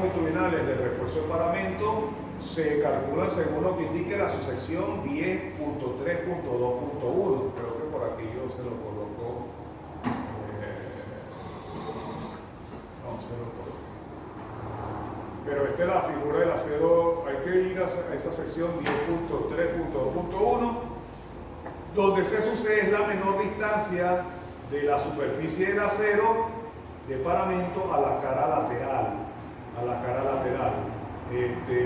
longitudinales del refuerzo de paramento se calculan según lo que indique la subsección 10.3.2.1. Creo que por aquí yo se lo coloco. No se lo coloco. Pero esta es la figura del acero. Hay que ir a esa sección 10.3.2.1, donde C sub C es la menor distancia de la superficie del acero de paramento a la cara lateral.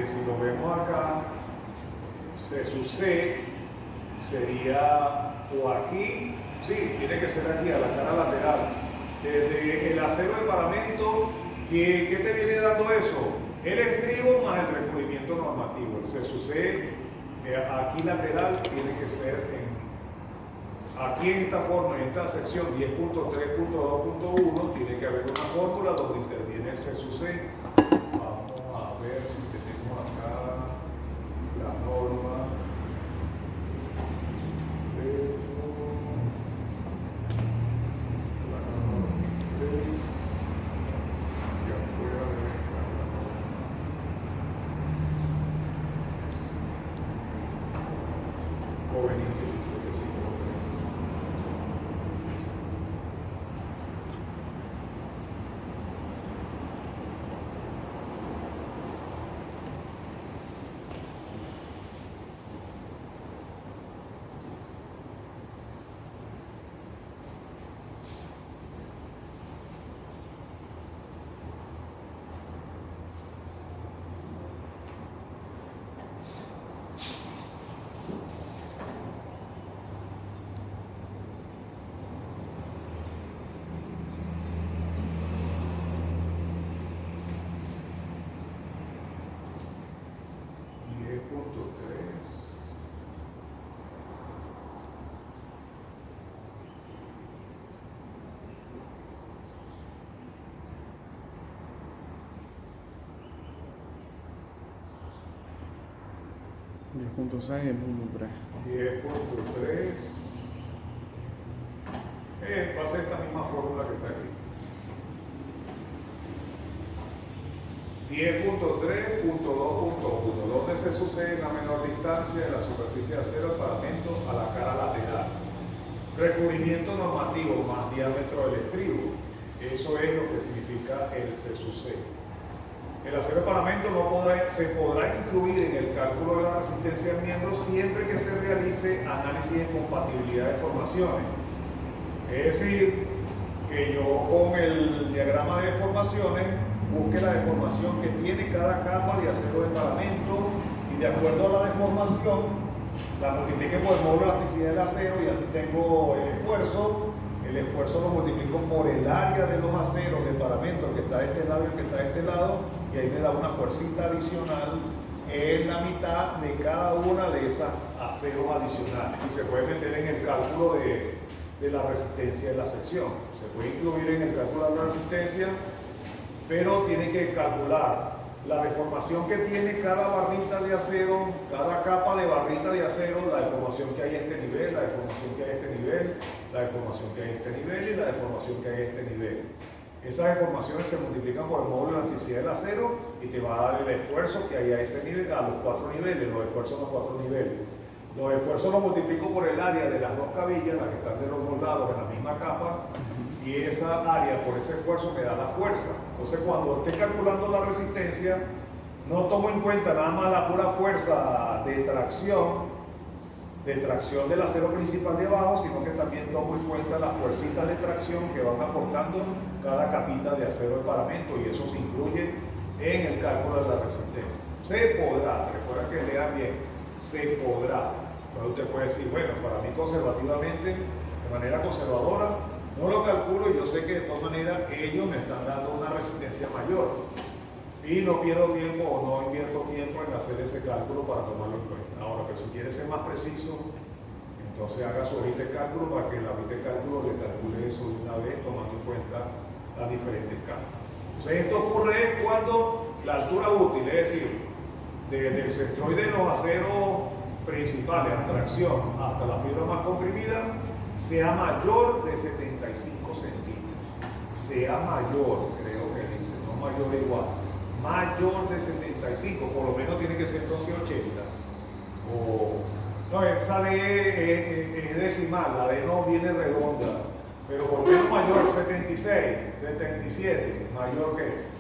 Si lo vemos acá, C sub C sería o aquí, sí, tiene que ser aquí a la cara lateral. Desde el acero de paramento, ¿qué te viene dando eso? El estribo más el recubrimiento normativo. El C sub C aquí lateral tiene que ser aquí en esta forma, en esta sección 10.3.2.1, tiene que haber una fórmula donde interviene el C sub C. Vamos a ver si tenemos acá la norma. Punto 6 es muy breve. 10.3 va a ser esta misma fórmula que está aquí. 10.3.2.1, donde se sucede la menor distancia de la superficie de acero del paramento a la cara lateral. Recubrimiento normativo más diámetro del estribo. Eso es lo que significa el C sub C. El acero de paramento se podrá incluir en el cálculo de la resistencia del miembro siempre que se realice análisis de compatibilidad de formaciones. Es decir, que yo con el diagrama de deformaciones busque la deformación que tiene cada capa de acero de paramento y de acuerdo a la deformación la multiplique por el módulo de elasticidad del acero y así tengo el esfuerzo. El esfuerzo lo multiplico por el área de los aceros de paramento, el que está de este lado y el que está de este lado, y ahí me da una fuercita adicional en la mitad de cada una de esas aceros adicionales. Y se puede meter en el cálculo de la resistencia de la sección. Se puede incluir en el cálculo de la resistencia, pero tiene que calcular la deformación que tiene cada barrita de acero, cada capa de barrita de acero, la deformación que hay a este nivel, la deformación que hay a este nivel, la deformación que hay a este nivel y la deformación que hay a este nivel. Esas deformaciones se multiplican por el módulo de elasticidad del acero y te va a dar el esfuerzo que hay a ese nivel, a los 4 niveles, los esfuerzos a los 4 niveles. Los esfuerzos los multiplico por el área de las dos cabillas, las que están de los dos lados en la misma capa, y esa área por ese esfuerzo me da la fuerza. Entonces cuando esté calculando la resistencia, no tomo en cuenta nada más la pura fuerza de tracción del acero principal de abajo, sino que también tomo en cuenta las fuercitas de tracción que van aportando cada capita de acero de paramento, y eso se incluye en el cálculo de la resistencia. Se podrá, recuerda que lean bien, se podrá. Pero usted puede decir, bueno, para mí conservativamente, de manera conservadora, no lo calculo y yo sé que de todas maneras ellos me están dando una resistencia mayor. Y no pierdo tiempo o no invierto tiempo en hacer ese cálculo para tomarlo en cuenta. Ahora, pero si quiere ser más preciso, entonces haga su hojita de cálculo para que la hojita de cálculo le calcule eso de una vez, tomando en cuenta las diferentes capas. Entonces esto ocurre cuando la altura útil, es decir, desde el centroide de los aceros principales, a tracción, hasta la fibra más comprimida, sea mayor de 75 centímetros. Sea mayor, creo que dice, no mayor o igual. Mayor mayor de 75, por lo menos tiene que ser 1280. No, esa D es decimal, la D no viene redonda, pero por lo menos mayor 76, 77, mayor que.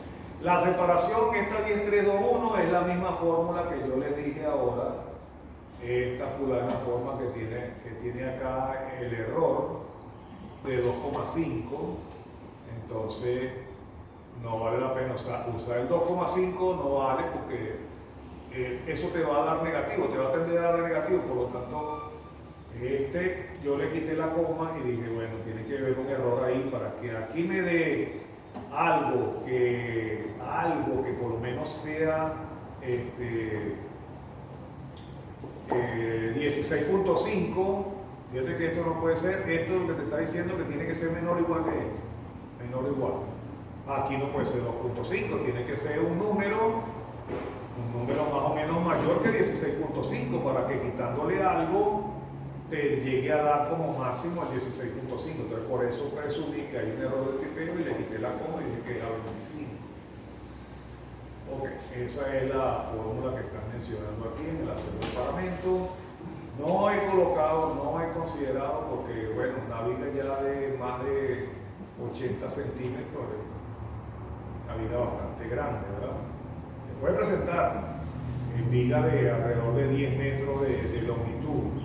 La separación, esta 10-3-2-1 es la misma fórmula que yo les dije ahora. Esta fulana forma que tiene acá el error de 2,5. Entonces no vale la pena usar el 2,5, no vale porque eso te va a dar negativo, te va a tender a dar negativo. Por lo tanto, yo le quité la coma y dije, bueno, tiene que haber un error ahí para que aquí me dé algo que por lo menos sea 16.5. Fíjate que esto no puede ser, esto es lo que te está diciendo que tiene que ser menor o igual que esto, menor o igual. Aquí no puede ser 2.5, tiene que ser un número más o menos mayor que 16.5 para que quitándole algo te llegue a dar como máximo el 16.5. Entonces por eso presumí que hay un error de tipeo y le quité la coma y dije que era 25. Ok, esa es la fórmula que están mencionando aquí en el segundo paramento. No he colocado, no he considerado, porque bueno, una viga ya de más de 80 centímetros, una viga bastante grande, ¿verdad? Se puede presentar en viga de alrededor de 10 metros de longitud,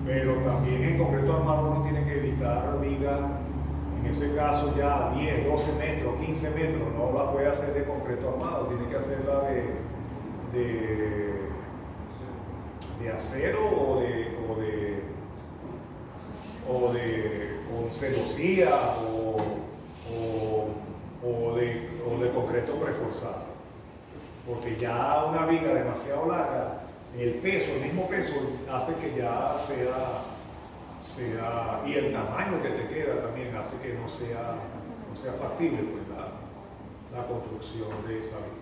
pero también en concreto armado uno tiene que evitar vigas, en ese caso ya 10, 12 metros, 15 metros, no la puede hacer de concreto armado, tiene que hacerla de acero o celosía o de concreto preforzado, porque ya una viga demasiado larga, el mismo peso hace que ya sea y el tamaño que te queda también hace que no sea factible pues, la construcción de esa viga.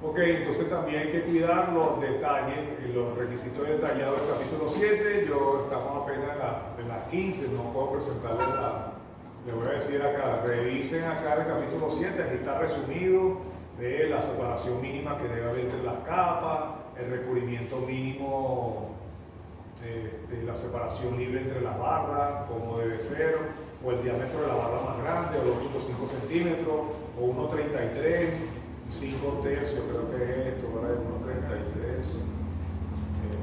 Ok, entonces también hay que cuidar los detalles, los requisitos detallados del capítulo 7. Estamos apenas en las 15, no puedo presentarles le voy a decir acá, revisen acá el capítulo 7, aquí está resumido de la separación mínima que debe haber entre las capas, el recubrimiento mínimo, la separación libre entre las barras, como debe ser, o el diámetro de la barra más grande, o 2.5 centímetros, o 1.33, 5 tercios, creo que es esto, ¿verdad?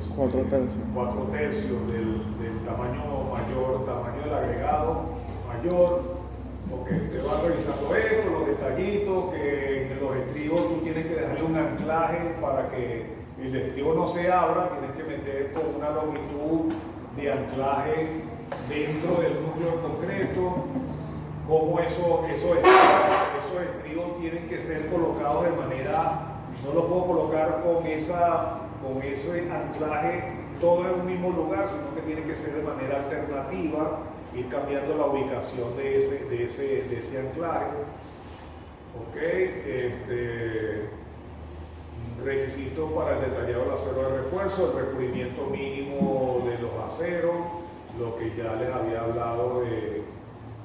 1.33. 4 tercios. 4 tercios del tamaño mayor, tamaño del agregado mayor. Ok, te vas revisando esto, los detallitos, que en los estribos tú tienes que dejarle un anclaje para que el estribo no se abra, tienes que meter con una longitud de anclaje dentro del núcleo en concreto. Como esos estribos tienen que ser colocados de manera, no lo puedo colocar con ese anclaje todo en un mismo lugar, sino que tiene que ser de manera alternativa, ir cambiando la ubicación de ese anclaje. Ok, requisito para el detallado del acero de refuerzo, el recubrimiento mínimo de los aceros, lo que ya les había hablado de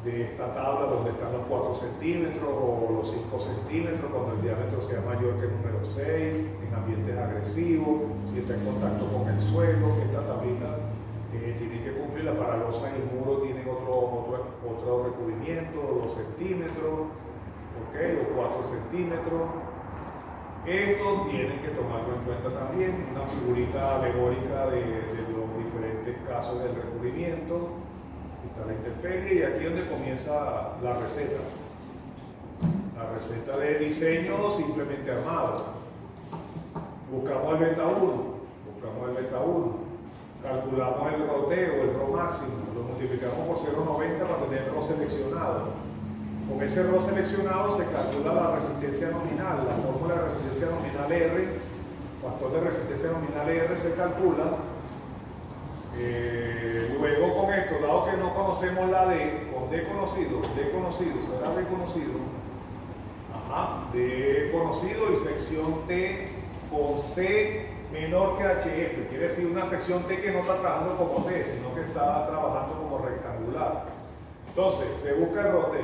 esta tabla donde están los 4 centímetros o los 5 centímetros cuando el diámetro sea mayor que el número 6, en ambientes agresivos, si está en contacto con el suelo. Esta tablita tiene que cumplirla. Para losas y muros tienen otro recubrimiento, 2 centímetros, okay, o 4 centímetros. Esto tienen que tomarlo en cuenta también, una figurita alegórica de los diferentes casos del recubrimiento. Está la intemperie, y aquí es donde comienza la receta. La receta de diseño simplemente armado. Buscamos el beta 1, calculamos el roteo, el RO máximo, lo multiplicamos por 0.90 para tener el RO seleccionado. Con ese RO seleccionado se calcula la resistencia nominal, la fórmula de resistencia nominal R, factor de resistencia nominal R se calcula. Luego con esto, dado que no conocemos la D, con D conocido, será D conocido, D conocido y sección T con C menor que HF, quiere decir una sección T que no está trabajando como T, sino que está trabajando como rectangular. Entonces, se busca el ROTE.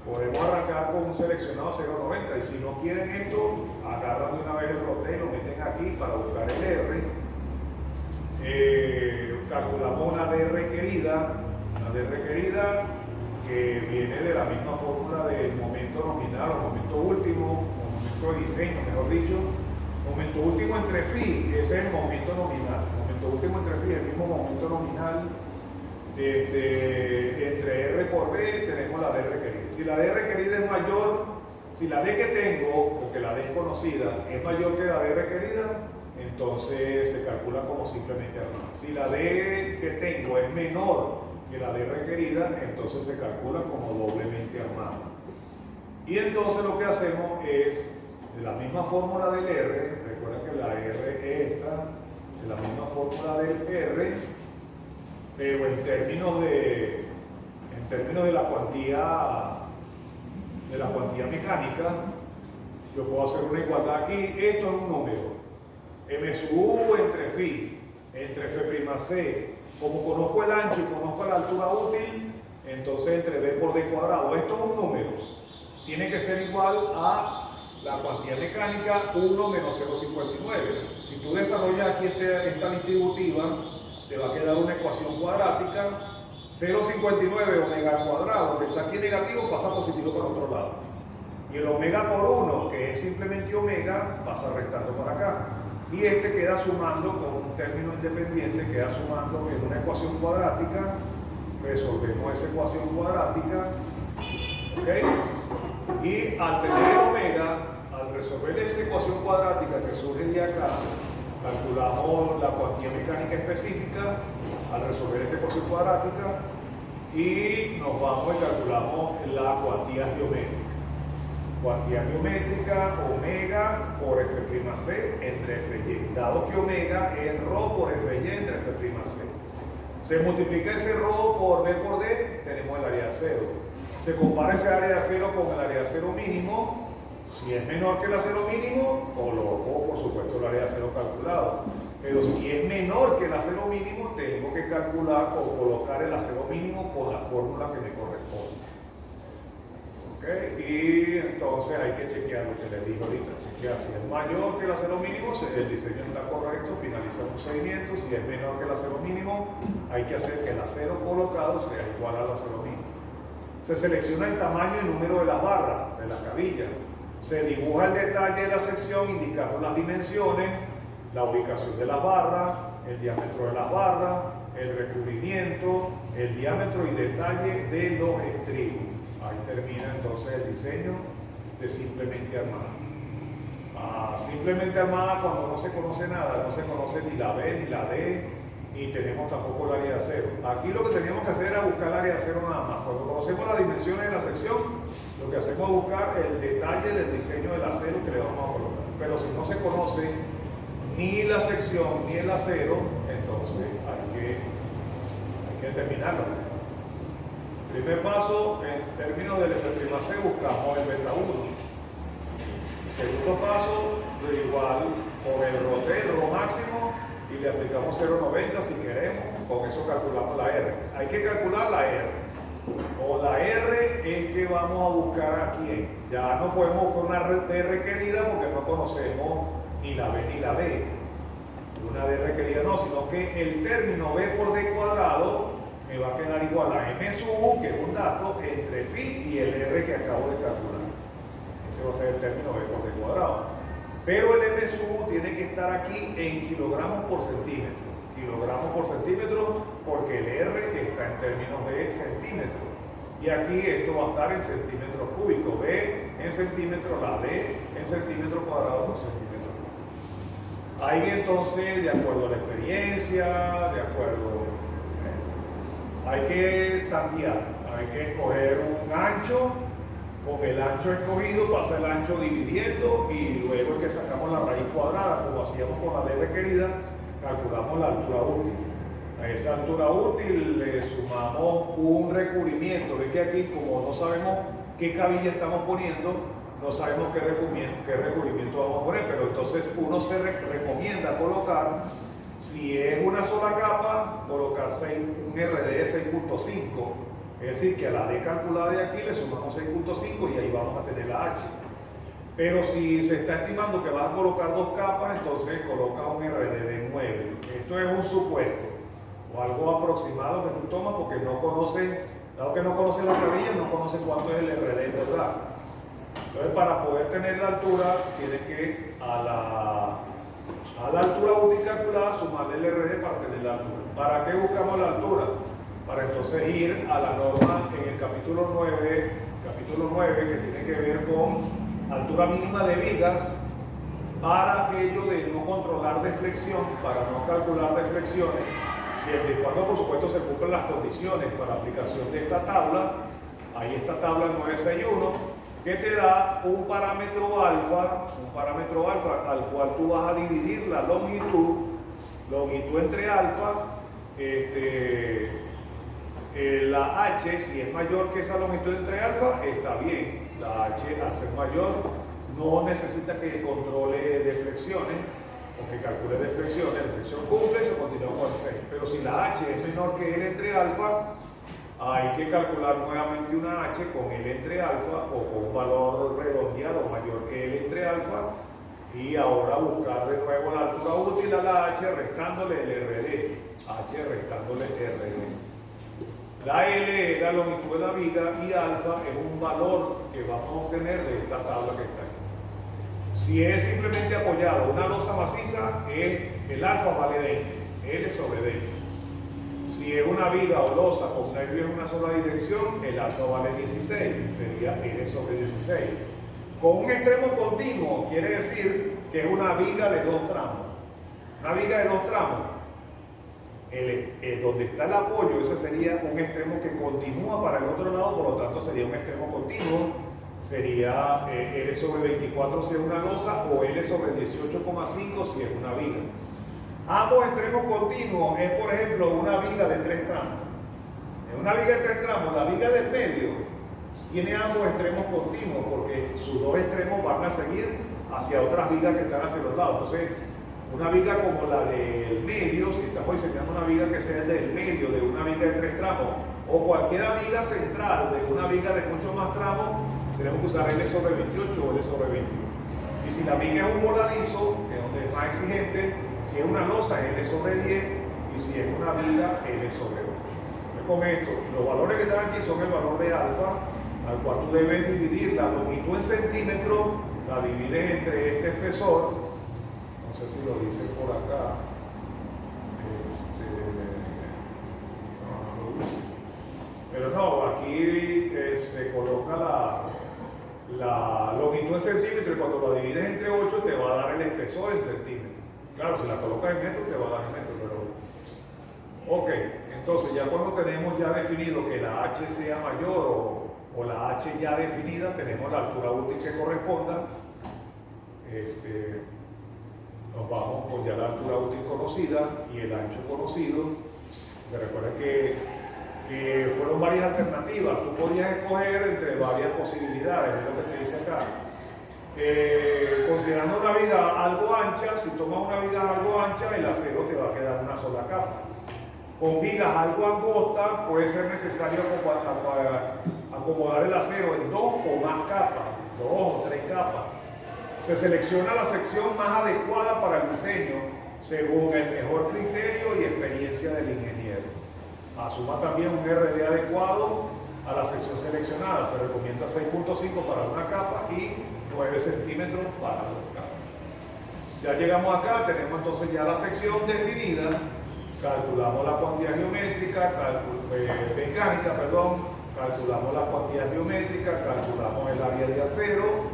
Podemos arrancar con un seleccionado 0.90 y si no quieren esto, agarran de una vez el rote y lo meten aquí para buscar el R. Calculamos una D requerida que viene de la misma fórmula del momento nominal o momento último, o momento de diseño, mejor dicho. Momento último entre phi, ese es el momento nominal. Momento último entre phi es el mismo momento nominal. Entre R por B tenemos la D requerida. Si la D requerida es mayor, si la D que tengo, porque la D es conocida, es mayor que la D requerida, entonces se calcula como simplemente armada. Si la D que tengo es menor que la D requerida, entonces se calcula como doblemente armada. Y entonces lo que hacemos es, de la misma fórmula del R, recuerda que la R es esta, de la misma fórmula del R, pero en términos de la cuantía mecánica, yo puedo hacer una igualdad aquí. Esto es un número, M sub U entre phi, entre F'C. Como conozco el ancho y conozco la altura útil, entonces entre B por D cuadrado. Esto es un número, tiene que ser igual a la cuantía mecánica 1 menos 0,59. Si tú desarrollas aquí esta distributiva, te va a quedar una ecuación cuadrática, 0,59 omega al cuadrado, que está aquí negativo, pasa positivo por otro lado. Y el omega por 1, que es simplemente omega, pasa restando para acá. Y este queda sumando con un término independiente, queda sumando en una ecuación cuadrática. Resolvemos esa ecuación cuadrática. ¿Ok? Y al tener el omega, al resolver esa ecuación cuadrática que surge de acá, calculamos la cuantía mecánica específica al resolver esta ecuación cuadrática y nos vamos y calculamos la cuantía geométrica. Cuantía geométrica, omega por F'C entre Fy. Dado que omega es ρ por Fy entre F'C. Se multiplica ese ρ por D, tenemos el área de cero. Se compara ese área de cero con el área de cero mínimo. Si es menor que el acero mínimo, coloco por supuesto el área de acero calculado. Pero si es menor que el acero mínimo, tengo que calcular o colocar el acero mínimo con la fórmula que me corresponde. ¿Okay? Y entonces hay que chequear lo que les dije ahorita. Chequear si es mayor que el acero mínimo, el diseño está correcto, finaliza un procedimiento. Si es menor que el acero mínimo, hay que hacer que el acero colocado sea igual al acero mínimo. Se selecciona el tamaño y número de las barras, de las cabillas. Se dibuja el detalle de la sección indicando las dimensiones, la ubicación de las barras, el diámetro de las barras, el recubrimiento, el diámetro y detalle de los estribos. Ahí termina entonces el diseño de simplemente armada. Simplemente armada cuando no se conoce nada, no se conoce ni la B ni la D, ni tenemos tampoco el área de acero. Aquí lo que teníamos que hacer era buscar el área de acero nada más. Cuando conocemos las dimensiones de la sección, lo que hacemos es buscar el detalle del diseño del acero que le vamos a colocar. Pero si no se conoce ni la sección ni el acero, entonces hay que determinarlo. Primer paso, en términos del F'C, buscamos el beta 1. Segundo paso, igual con el rotero máximo y le aplicamos 0,90 si queremos. Con eso calculamos la R. Hay que calcular la R. O la R es que vamos a buscar aquí. Ya no podemos buscar una D requerida porque no conocemos ni la B ni la D. Una D requerida no, sino que el término B por D cuadrado me va a quedar igual a M sub U, que es un dato, entre phi y el R que acabo de calcular. Ese va a ser el término B por D cuadrado. Pero el M sub U tiene que estar aquí en kilogramos por centímetro. Kilogramos por centímetro porque el R está en términos de centímetros. Y aquí esto va a estar en centímetros cúbicos. B en centímetros, la D en centímetros cuadrados por centímetros cúbicos. Ahí entonces, de acuerdo a la experiencia, de acuerdo... hay que tantear, hay que escoger un ancho, con el ancho escogido pasa el ancho dividiendo y luego es que sacamos la raíz cuadrada, como hacíamos con la D requerida, calculamos la altura útil. A esa altura útil le sumamos un recubrimiento. Ve que aquí, como no sabemos qué cabilla estamos poniendo, no sabemos qué recubrimiento vamos a poner, pero entonces uno se recomienda colocar, si es una sola capa, colocar un RD 6.5. Es decir, que a la D calculada de aquí le sumamos 6.5 y ahí vamos a tener la H. Pero si se está estimando que vas a colocar dos capas, entonces colocas un RD de 9. Esto es un supuesto o algo aproximado que tú tomas porque no conoces, dado que no conoces la tablilla, no conoces cuánto es el RD en verdad. Entonces, para poder tener la altura, tienes que a la altura útil calculada sumarle el RD para tener la altura. ¿Para qué buscamos la altura? Para entonces ir a la norma en el capítulo 9, que tiene que ver con altura mínima de vigas para aquello de no controlar deflexión, para no calcular deflexiones, siempre y cuando por supuesto se cumplan las condiciones para aplicación de esta tabla. Ahí esta tabla 961 que te da un parámetro alfa al cual tú vas a dividir la longitud entre alfa, la H, si es mayor que esa longitud entre alfa, está bien. La H, al ser mayor, no necesita que controle deflexiones o que calcule deflexiones. La deflexión cumple, se continúa con 6. Pero si la H es menor que L entre alfa, hay que calcular nuevamente una H con L entre alfa o con un valor redondeado mayor que L entre alfa, y ahora buscar de nuevo la altura útil a la H restándole el RD. H restándole RD. La L es la longitud de la viga y alfa es un valor que vamos a obtener de esta tabla que está aquí. Si es simplemente apoyado una losa maciza, el alfa vale 20, L sobre 20. Si es una viga o losa con nervios en una sola dirección, el alfa vale 16, sería L sobre 16. Con un extremo continuo quiere decir que es una viga de dos tramos. Una viga de dos tramos. Donde está el apoyo, ese sería un extremo que continúa para el otro lado, por lo tanto sería un extremo continuo, sería L sobre 24 si es una losa o L sobre 18,5 si es una viga. Ambos extremos continuos es, por ejemplo, una viga de 3 tramos. En una viga de 3 tramos, la viga del medio tiene ambos extremos continuos porque sus dos extremos van a seguir hacia otras vigas que están hacia los lados. Entonces, una viga como la del medio, si estamos diseñando una viga que sea del medio de una viga de 3 tramos, o cualquier viga central de una viga de muchos más tramos, tenemos que usar L sobre 28 o L sobre 21. Y si la viga es un voladizo, que es donde es más exigente, si es una losa es L sobre 10, y si es una viga, L sobre 8. Les comento, los valores que están aquí son el valor de alfa, al cual tú debes dividir la longitud en centímetros, la divides entre este espesor. No sé si lo dice por acá. No lo dice. Pero no, aquí se coloca la longitud en centímetros y cuando la divides entre 8 te va a dar el espesor en centímetros. Claro, si la colocas en metros te va a dar en metros, pero... Ok, entonces ya cuando tenemos ya definido que la H sea mayor o la H ya definida, tenemos la altura útil que corresponda. Nos vamos con ya la altura útil conocida y el ancho conocido. Recuerden que fueron varias alternativas. Tú podías escoger entre varias posibilidades, es lo que te dice acá. Considerando una viga algo ancha, si tomas una viga algo ancha, el acero te va a quedar una sola capa. Con vigas algo angostas puede ser necesario acomodar el acero en 2 o más capas, 2 o 3 capas. Se selecciona la sección más adecuada para el diseño según el mejor criterio y experiencia del ingeniero. Asuma también un RD adecuado a la sección seleccionada. Se recomienda 6.5 para una capa y 9 centímetros para 2 capas. Ya llegamos acá, tenemos entonces ya la sección definida. Calculamos la cuantía geométrica, calculamos la cuantía geométrica, calculamos el área de acero,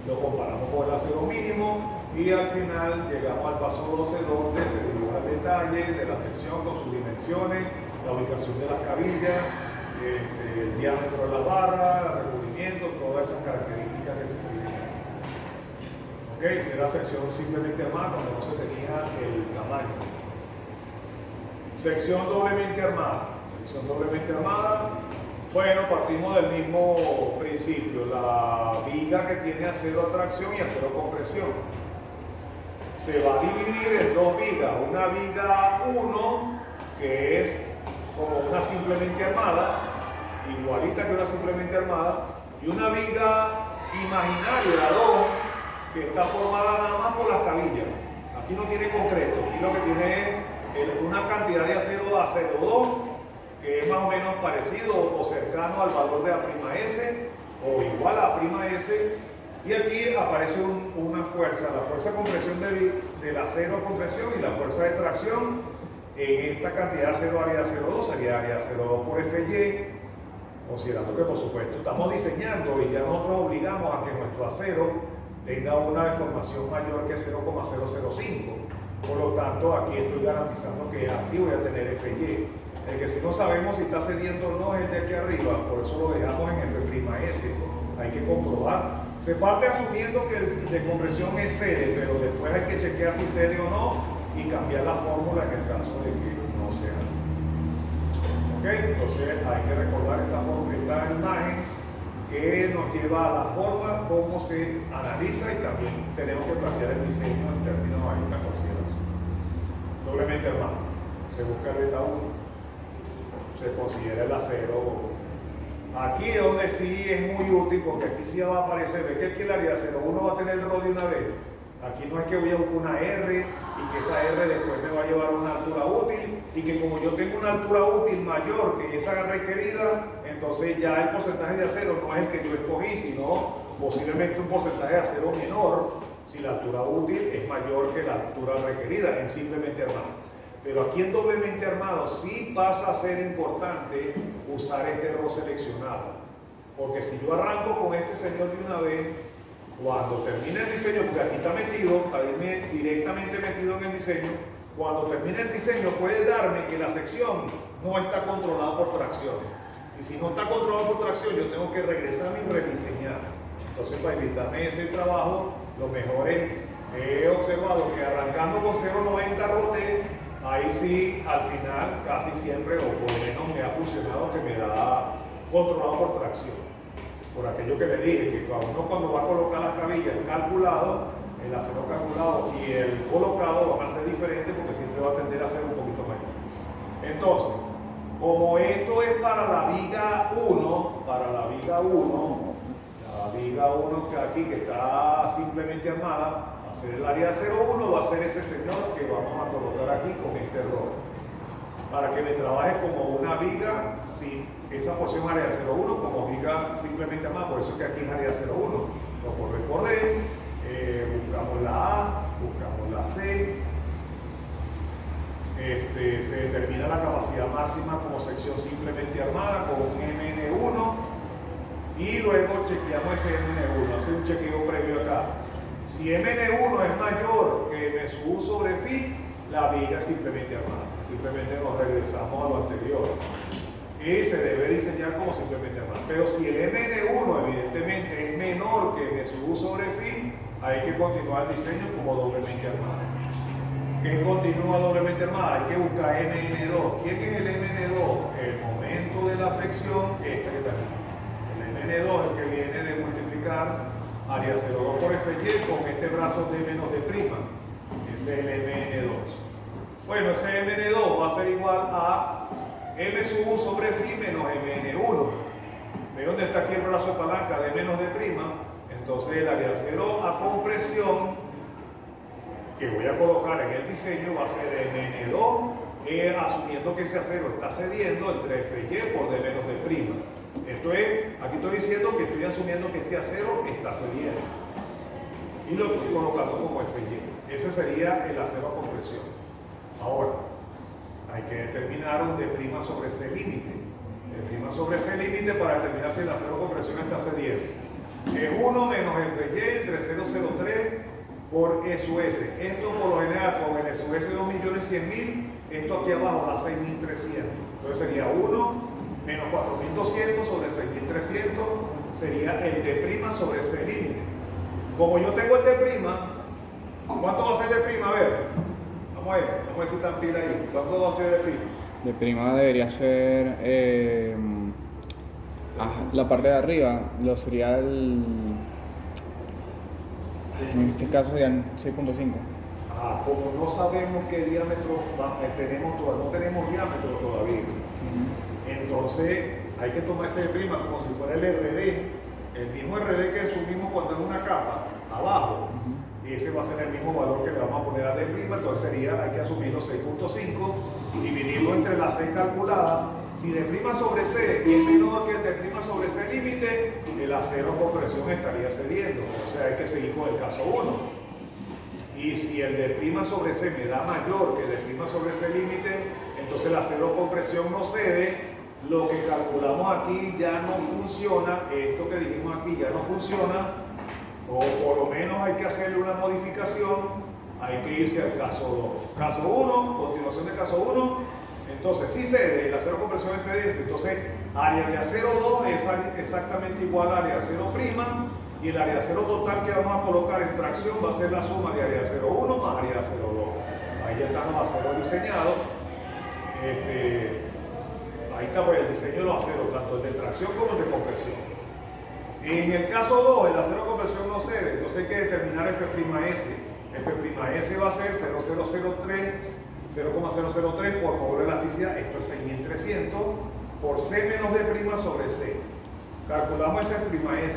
lo comparamos con el acero mínimo y al final llegamos al paso 12 donde se dibuja el detalle de la sección con sus dimensiones, la ubicación de las cabillas, el diámetro de la barra, el recubrimiento, todas esas características que se piden. Ok, si era sección simplemente armada cuando no se tenía el tamaño. Sección doblemente armada. Sección doblemente armada. Bueno, partimos del mismo principio. La viga que tiene acero a tracción y acero a compresión. Se va a dividir en dos vigas. Una viga 1, que es como una simplemente armada, igualita que una simplemente armada, y una viga imaginaria de adobe que está formada nada más por las cabillas. Aquí no tiene concreto, aquí lo que tiene es una cantidad de acero A02 que es más o menos parecido o cercano al valor de A'S o igual a A'S, y aquí aparece una fuerza, la fuerza de compresión del acero a compresión y la fuerza de tracción en esta cantidad de acero área 02 sería área 02 por Fy, considerando que por supuesto estamos diseñando y ya nosotros obligamos a que nuestro acero tenga una deformación mayor que 0,005. Por lo tanto, aquí estoy garantizando que aquí voy a tener Fy. El que si no sabemos si está cediendo o no es el de aquí arriba, por eso lo dejamos en F'S. Hay que comprobar. Se parte asumiendo que el de compresión es cede, pero después hay que chequear si cede o no y cambiar la fórmula en el caso de que no sea así. ¿Ok? Entonces hay que recordar esta imagen que nos lleva a la forma, cómo se analiza, y también tenemos que plantear el diseño en términos de esta consideración. Doblemente armado. Se busca el beta 1. Se considera el acero. Aquí es donde sí es muy útil, porque aquí sí va a aparecer, ve que aquí el área 01 va a tener el rho de una vez. Aquí no es que voy a buscar una R y que esa R después me va a llevar a una altura útil, y que como yo tengo una altura útil mayor que esa requerida, entonces ya el porcentaje de acero no es el que yo escogí, sino posiblemente un porcentaje de acero menor si la altura útil es mayor que la altura requerida en simplemente armado. Pero aquí en doblemente armado sí pasa a ser importante usar este rho seleccionado, porque si yo arranco con este señor de una vez, cuando termine el diseño, porque aquí está metido, está directamente metido en el diseño, cuando termine el diseño puede darme que la sección no está controlada por tracción. Y si no está controlada por tracción, yo tengo que regresar y rediseñar. Entonces, para evitarme ese trabajo, lo mejor es, he observado que arrancando con 0,90 rote, ahí sí, al final, casi siempre, o por lo menos me ha funcionado que me da controlado por tracción. Por aquello que le dije, que cuando va a colocar las cabillas, el calculado, el acero calculado y el colocado van a ser diferentes, porque siempre va a tender a ser un poquito mayor. Entonces, como esto es para la viga 1, la viga 1 que aquí, que está simplemente armada, va a ser el área 01, va a ser ese señor que vamos a colocar aquí con este rol, para que me trabaje como una viga, sin esa porción área 01 como viga simplemente armada. Por eso es que aquí es área 01. Lo recordé, buscamos la A, buscamos la C, se determina la capacidad máxima como sección simplemente armada con un MN1, y luego chequeamos ese MN1, hace un chequeo previo acá. Si MN1 es mayor que MSU sobre Φ, la viga es simplemente armada. Simplemente nos regresamos a lo anterior y se debe diseñar como simplemente armada. Pero si el MN1 evidentemente es menor que MSU sobre Φ, hay que continuar el diseño como doblemente armada. ¿Qué continúa doblemente armada? Hay que buscar MN2. ¿Quién es el MN2? El momento de la sección, esta que está aquí. El MN2 es el que viene de multiplicar área 02 por Fy con este brazo de menos de prima. Ese es el MN2. Bueno, ese MN2 va a ser igual a M sub U sobre Φ menos MN1. ¿Ve dónde está aquí el brazo de palanca de menos de prima? Entonces el área 0 a compresión que voy a colocar en el diseño va a ser MN2, asumiendo que ese acero está cediendo entre Fy por de menos de prima. Esto es, aquí estoy diciendo que estoy asumiendo que este acero está cediendo y lo estoy colocando como Fy. Ese sería el acero a compresión. Ahora, hay que determinar un D' sobre C límite. D' sobre C límite para determinar si el acero a compresión está cediendo. Es 1 menos Fy entre 0,03 por E sub S. Esto por lo general con el E sub S 2.100.000, esto aquí abajo da 6.300. Entonces sería 1 menos 4.200 sobre 6.300, sería el D' sobre C límite. Como yo tengo el D', ¿cuánto va a ser D'? A ver, vamos a ver si están pila ahí. ¿Cuánto va a ser D'? D' debería ser la parte de arriba, lo sería en este caso serían 6.5. Como no sabemos qué diámetro tenemos, no tenemos diámetro todavía. Entonces hay que tomar ese de prima como si fuera el RD, el mismo RD que subimos cuando es una capa abajo. Y ese va a ser el mismo valor que le vamos a poner a de prima. Entonces sería, hay que asumir los 6.5 y dividirlo entre la C calculada. Si de prima sobre C y es menor que el de prima sobre C límite, el acero con presión estaría cediendo. O sea, hay que seguir con el caso 1. Y si el de prima sobre C me da mayor que el de prima sobre C límite, entonces el acero con presión no cede. Lo que calculamos aquí ya no funciona, esto que dijimos aquí ya no funciona, o por lo menos hay que hacerle una modificación, hay que irse al caso 2. Caso 1, continuación del caso 1, entonces si cede, el acero con presión es cediente, entonces área de acero 2 es exactamente igual a área de acero prima, y el área de acero total que vamos a colocar en tracción va a ser la suma de área de acero 1 más área de acero 2. Ahí ya están los aceros diseñados. Ahí está pues, el diseño de los aceros, tanto el de tracción como el de compresión. En el caso 2, el acero de compresión no cede, entonces hay que determinar F'S. F'S va a ser 0,003 por módulo de elasticidad, esto es 6300, por C menos D' sobre C. Calculamos ese F'S.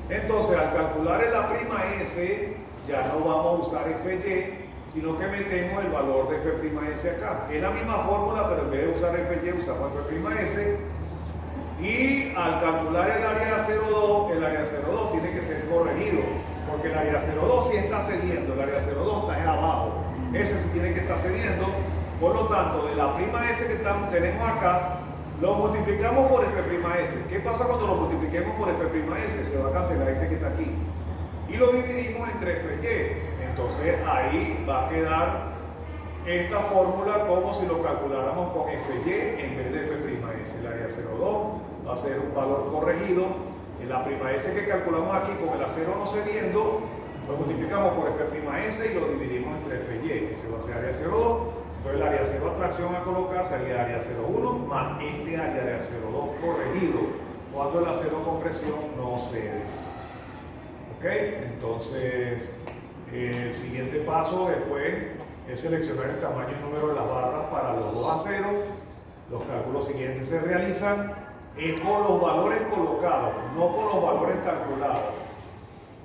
Entonces, al calcular la prima S, ya no vamos a usar Fy, sino que metemos el valor de F'S acá. Es la misma fórmula, pero en vez de usar Fy, usamos F'S. Y al calcular el área de acero 2, el área de acero 2 tiene que ser corregido, porque el área de acero 2 sí está cediendo, el área de acero 2 está ahí abajo. Ese sí tiene que estar cediendo. Por lo tanto, de la prima S que tenemos acá, lo multiplicamos por F'S. ¿Qué pasa cuando lo multipliquemos por F'S? Se va a cancelar este que está aquí. Y lo dividimos entre Fy. Entonces ahí va a quedar esta fórmula como si lo calculáramos con Fy en vez de F'S. El área 0,2 va a ser un valor corregido. En la prima S que calculamos aquí con el acero no cediendo, lo multiplicamos por F'S y lo dividimos entre Fy. Ese va a ser área 0,2. Entonces el área 0 atracción a colocar sería el área 0,1 más este área de acero 2 corregido cuando el acero compresión no cede. ¿Ok? Entonces el siguiente paso después es seleccionar el tamaño y número de las barras para los dos aceros. Los cálculos siguientes se realizan con los valores colocados, no con los valores calculados.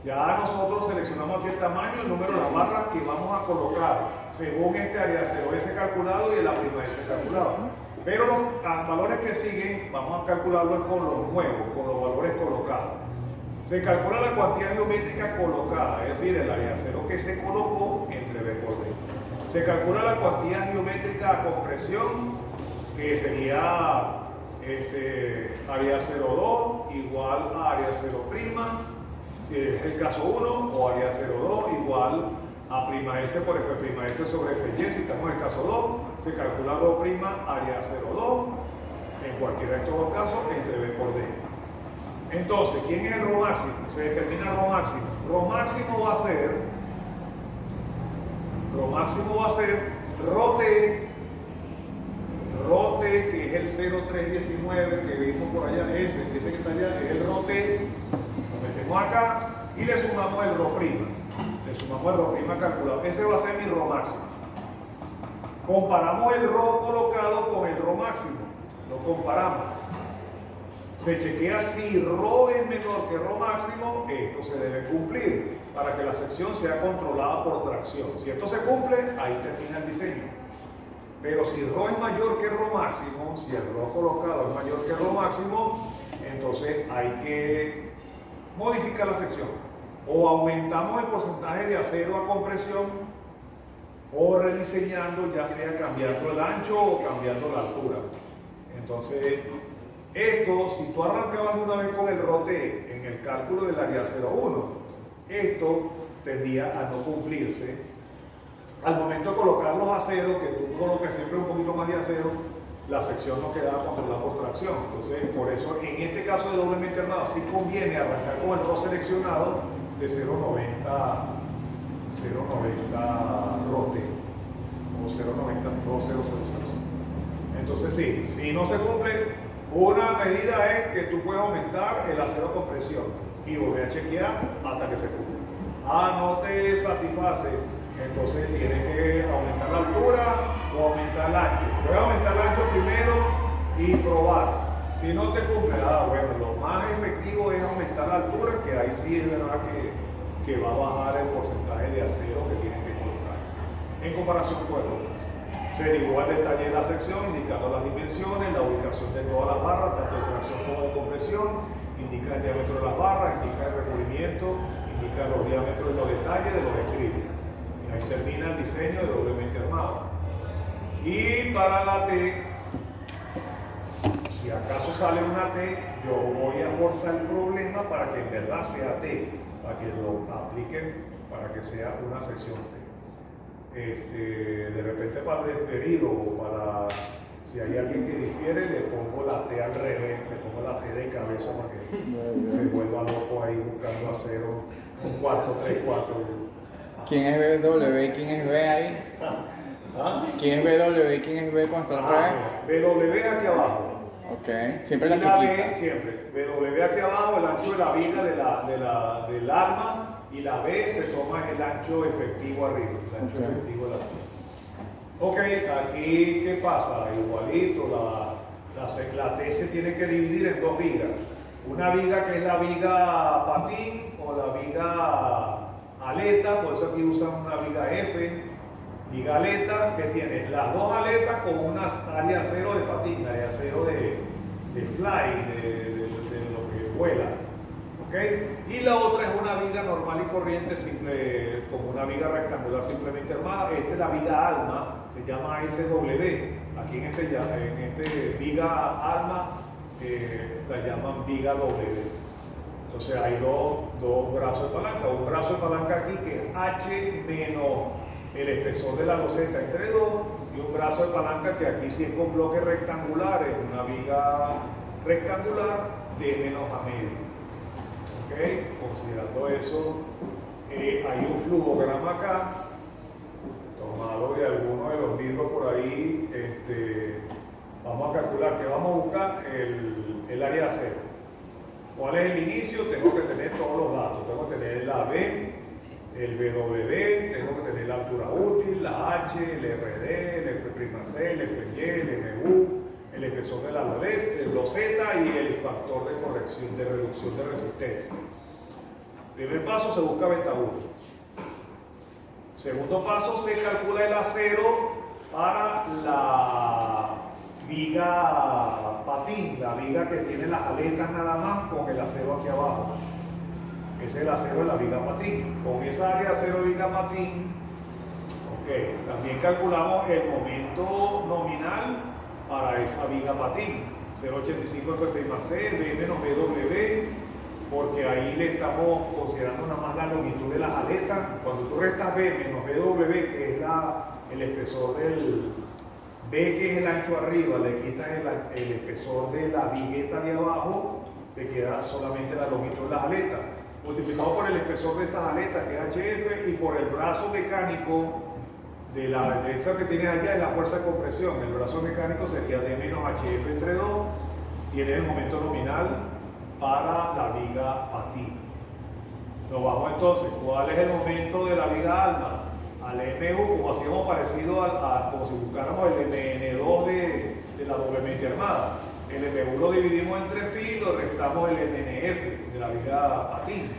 Ya nosotros seleccionamos aquí el tamaño y el número de las barras que vamos a colocar según este área 0S calculado y el A' S calculado. Pero los valores que siguen vamos a calcularlos con los nuevos, con los valores colocados. Se calcula la cuantía geométrica colocada, es decir, el área 0 que se colocó entre B por D. Se calcula la cuantía geométrica a compresión, que sería área 0,2 igual a área 0', si es el caso 1, o área 0,2 igual a ''S por F'S sobre Fy. Si estamos en el caso 2, se calcula ρ' área 0,2, en cualquiera de estos dos casos, entre B por D. Entonces, ¿quién es el ρ máximo? Se determina ρ máximo. Ρ máximo va a ser ρt, que es el 0,319 que vimos por allá, ese que está allá, es el ρt. Lo metemos acá y le sumamos el ρ'. Le sumamos el ρ' calculado. Ese va a ser mi ρ máximo. Comparamos el ρ colocado con el ρ máximo. Lo comparamos. Se chequea si ρ es menor que ρ máximo, esto se debe cumplir para que la sección sea controlada por tracción. Si esto se cumple, ahí termina el diseño. Pero si ρ es mayor que ρ máximo, si el ρ colocado es mayor que ρ máximo, entonces hay que modificar la sección. O aumentamos el porcentaje de acero a compresión, o rediseñando, ya sea cambiando el ancho o cambiando la altura. Entonces, esto, si tú arrancabas de una vez con el ρt en el cálculo del área 0,1, esto tendía a no cumplirse. Al momento de colocar los aceros, que tú coloques siempre un poquito más de acero, la sección no quedaba controlada por tracción. Entonces, por eso, en este caso de doblemente internado, sí conviene arrancar con el ρ seleccionado de 0,90 ρt o 0,90. Entonces, sí, si no se cumple, una medida es que tú puedes aumentar el acero con presión y volver a chequear hasta que se cumpla. No te satisface Entonces tiene que aumentar la altura o aumentar el ancho. Puedes aumentar el ancho primero y probar. Si no te cumple, bueno, lo más efectivo es aumentar la altura, que ahí sí es verdad que va a bajar el porcentaje de acero que tienes que colocar en comparación con el otro. Se dibujó el detalle de la sección indicando las dimensiones, la ubicación de todas las barras, tanto de tracción como de compresión, indica el diámetro de las barras, indica el recubrimiento, indica los diámetros y los detalles de los estribos. Y ahí termina el diseño de doblemente armado. Y para la T, si acaso sale una T, yo voy a forzar el problema para que en verdad sea T, para que lo apliquen, para que sea una sección T. De repente para el referido o para, si hay alguien que difiere, le pongo la T al revés, le pongo la T de cabeza para que se vuelva loco ahí buscando acero, un cuarto, 3 cuartos. ¿Quién es BW y quién es B ahí? ¿Ah? ¿Quién es BW y quién es B cuando está al revés? BW aquí abajo. Ok, siempre la La chiquita. B siempre. BW aquí abajo, el ancho de la viga del alma, y la B se toma el ancho efectivo arriba. El ancho efectivo de la B. Ok, aquí ¿qué pasa? Igualito, la T se tiene que dividir en dos vigas. Una viga que es la viga patín o la viga aleta, por eso aquí usan una viga F. Viga aleta que tiene las dos aletas con unas áreas cero de patín, área cero de fly, de lo que vuela. ¿Okay? Y la otra es una viga normal y corriente, simple, como una viga rectangular simplemente armada. Esta es la viga alma, se llama SW. Aquí en este viga alma la llaman viga W. Entonces hay dos brazos de palanca. Un brazo de palanca aquí que es H menos el espesor de la loseta entre 2, y un brazo de palanca que aquí sí es con bloques rectangulares, una viga rectangular de menos a medio. ¿Okay? Considerando eso, hay un flujograma acá, tomado de alguno de los libros por ahí. Vamos a calcular que vamos a buscar el área de acero. ¿Cuál es el inicio? Tengo que tener todos los datos. Tengo que tener la B, el BW, tengo que tener la altura útil, la H, el RD, el F'C, el FY, el MU, el espesor de la loseta y el factor de corrección, de reducción de resistencia. Primer paso, se busca beta 1. Segundo paso, se calcula el acero para la viga patín, la viga que tiene las aletas nada más con el acero aquí abajo. Ese es el acero de la viga patín. Con esa área de acero de viga patín, también calculamos el momento nominal para esa viga patín. 0.85 F'C, B menos BW, porque ahí le estamos considerando nada más la longitud de las aletas. Cuando tú restas B menos BW, que es el espesor del B, que es el ancho arriba, le quitas el espesor de la vigueta de abajo, te queda solamente la longitud de las aletas, multiplicado por el espesor de esas aletas, que es HF, y por el brazo mecánico de esa que tienes allá, es la fuerza de compresión. El brazo mecánico sería D menos HF entre 2, tiene el momento nominal para la viga patín. Nos vamos entonces, ¿cuál es el momento de la viga alma? Al MU, como hacíamos parecido como si buscáramos el MN2 de la doblemente armada. El MU lo dividimos en 3 filos, restamos el MNF de la viga patín.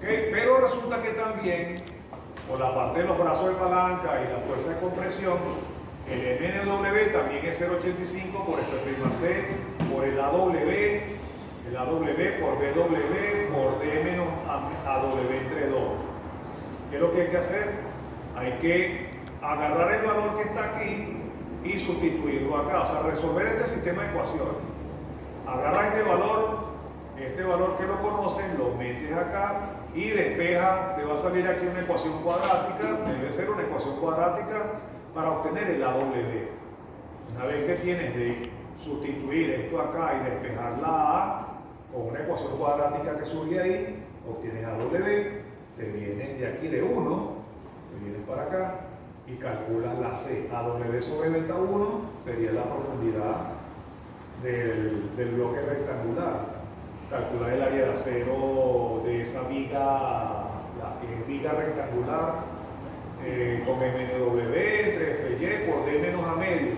Pero resulta que también, por la parte de los brazos de palanca y la fuerza de compresión, el MNW también es 0.85 por F'C, por el AW por BW, por D menos AW entre 2. ¿Qué es lo que hay que hacer? Hay que agarrar el valor que está aquí y sustituirlo acá, o sea, resolver este sistema de ecuaciones. Agarras este valor que lo conoces, lo metes acá y despeja, te va a salir aquí una ecuación cuadrática, debe ser una ecuación cuadrática para obtener el AW. Una vez que tienes de sustituir esto acá y despejar la A con una ecuación cuadrática que surge ahí, obtienes AW, te vienes de aquí de 1, te vienes para acá y calculas la C. AW sobre beta 1 sería la profundidad del bloque rectangular. Calcular el área de acero de esa viga, la que es viga rectangular, con MNW entre FY por D menos A medio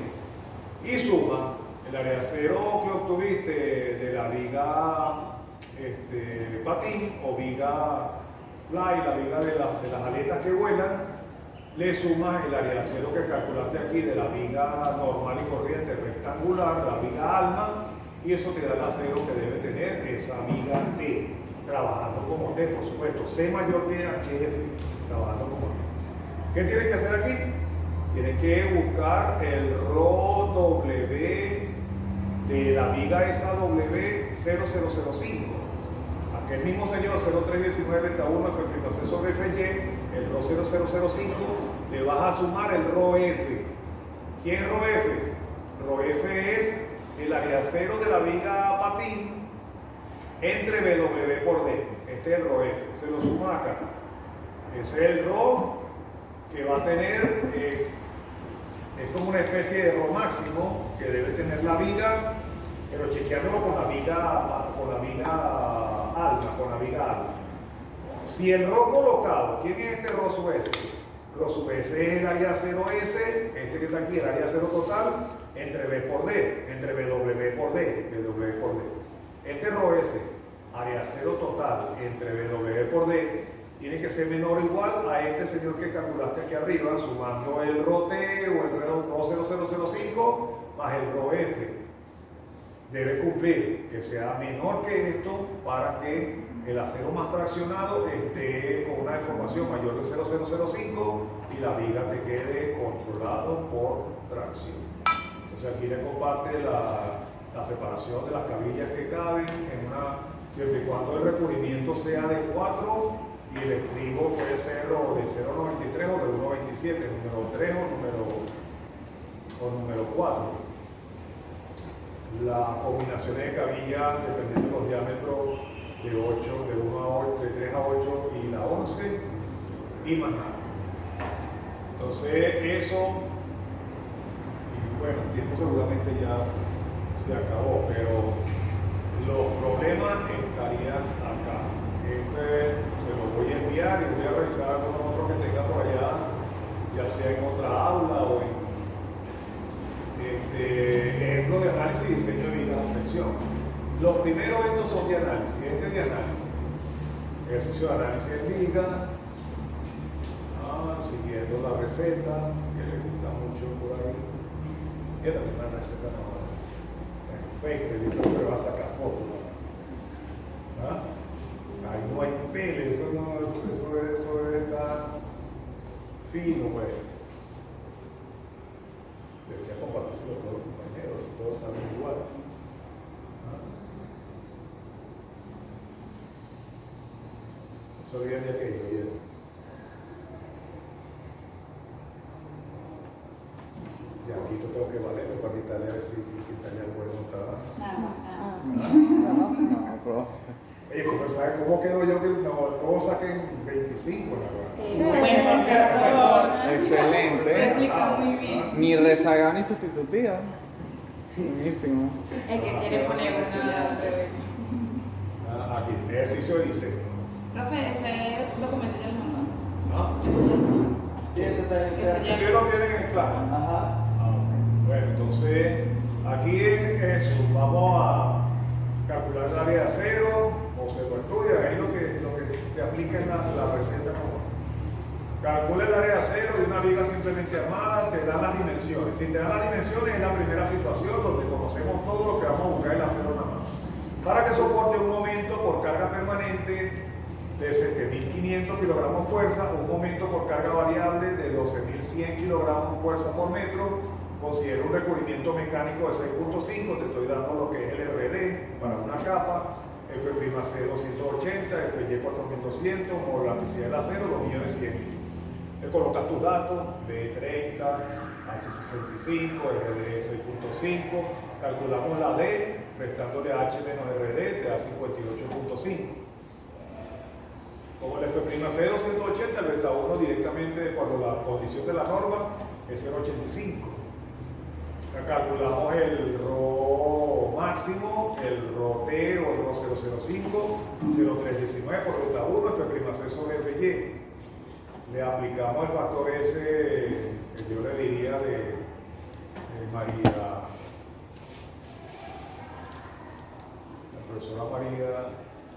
y suma el área cero que obtuviste de la viga patín o viga fly, la viga de las aletas que vuelan, le sumas el área cero que calculaste aquí de la viga normal y corriente rectangular, la viga alma, y eso te da el acero que debe tener esa viga T, trabajando como T, por supuesto, C mayor que HF, trabajando como T. ¿Qué tienes que hacer aquí? Tienes que buscar el ρ W de la viga esa W0005. Aquel mismo señor 0319 beta 1 F' sobre FY, el ρ 0005, le vas a sumar el ρF. ¿Quién es ρF? ρF es el área cero de la viga patín entre BW por D. Este es el ρF, se lo suma acá. Ese es el ρ que va a tener, es como una especie de ρ máximo que debe tener la viga, pero chequeándolo con la viga alma. Si el ρ colocado, ¿quién es este ρ sub S? ρ sub S es el área 0S, este que está aquí, el área 0 total, entre B por D, entre BW por D. Este ρ S, área 0 total, entre BW por D, tiene que ser menor o igual a este señor que calculaste aquí arriba, sumando el ρT o el ρ 0005 más el ρF. Debe cumplir que sea menor que esto para que el acero más traccionado esté con una deformación mayor de 0,005 y la viga te quede controlado por tracción. Entonces aquí le comparte la separación de las cabillas que caben siempre y cuando el recubrimiento sea de 4 y el estribo puede ser o de 0,93 o de 1,27, número 3 o número 4. Las combinaciones de cabillas dependiendo de los diámetros de 8, de 1 a 8, de 3 a 8 y la 11 y más nada. Entonces eso, y bueno, el tiempo seguramente ya se acabó, pero los problemas estarían acá. Se los voy a enviar y voy a revisar algunos otros que tenga por allá, ya sea en otra aula o en ejemplo de análisis y diseño de vigas de flexión. Los primeros estos son de análisis, este es de análisis. Ejercicio de análisis de viga, siguiendo la receta, que le gusta mucho por ahí. Esta es una receta perfecta, yo creo que va a sacar fotos. Ahí no hay pele, eso está fino, pues. Debería compartírselo a todos los compañeros, si todos saben igual. No se olviden de aquello, ¿bien? Ya, aquí tengo que valer para quitarle a ver si quitarle al bueno está. No, profe. Oye, ¿cómo quedó yo que todos saquen 25 la verdad? Sí, buen profesor. Excelente. Te explica muy bien. Ni rezagada ni sustitutiva. Buenísimo. El que quiere poner una. Aquí, ejercicio de diseño. Profe, ese documento ya lo mandó. ¿No? ¿Quién te está Ese ya- ¿Ustedes lo tienen en claro? Ajá. Bueno, entonces aquí es eso. Vamos a calcular el área de acero o se lo estudia. Ahí lo que se aplica es la receta común. Calcula el área de acero de una viga simplemente armada, te dan las dimensiones. Si te dan las dimensiones es la primera situación donde conocemos todo lo que vamos a buscar el acero nada más. Para que soporte un momento por carga permanente de 7.500 kilogramos fuerza, un momento por carga variable de 12.100 kilogramos fuerza por metro, considera un recubrimiento mecánico de 6.5, te estoy dando lo que es el RD para una capa, F'C 280, FY 4200, por elasticidad del acero 2.100.000. Le colocas tus datos, B30, H65, RD 6.5, calculamos la D, restándole H menos RD, te da 58.5. Como el F'C 280, el beta 1 directamente por la condición de la norma es 0.85. Calculamos el ρ máximo, el ρT o el ρ 005, 0.319 por beta 1, F'C sobre FY. le aplicamos el factor S, que yo le diría de María, la profesora María,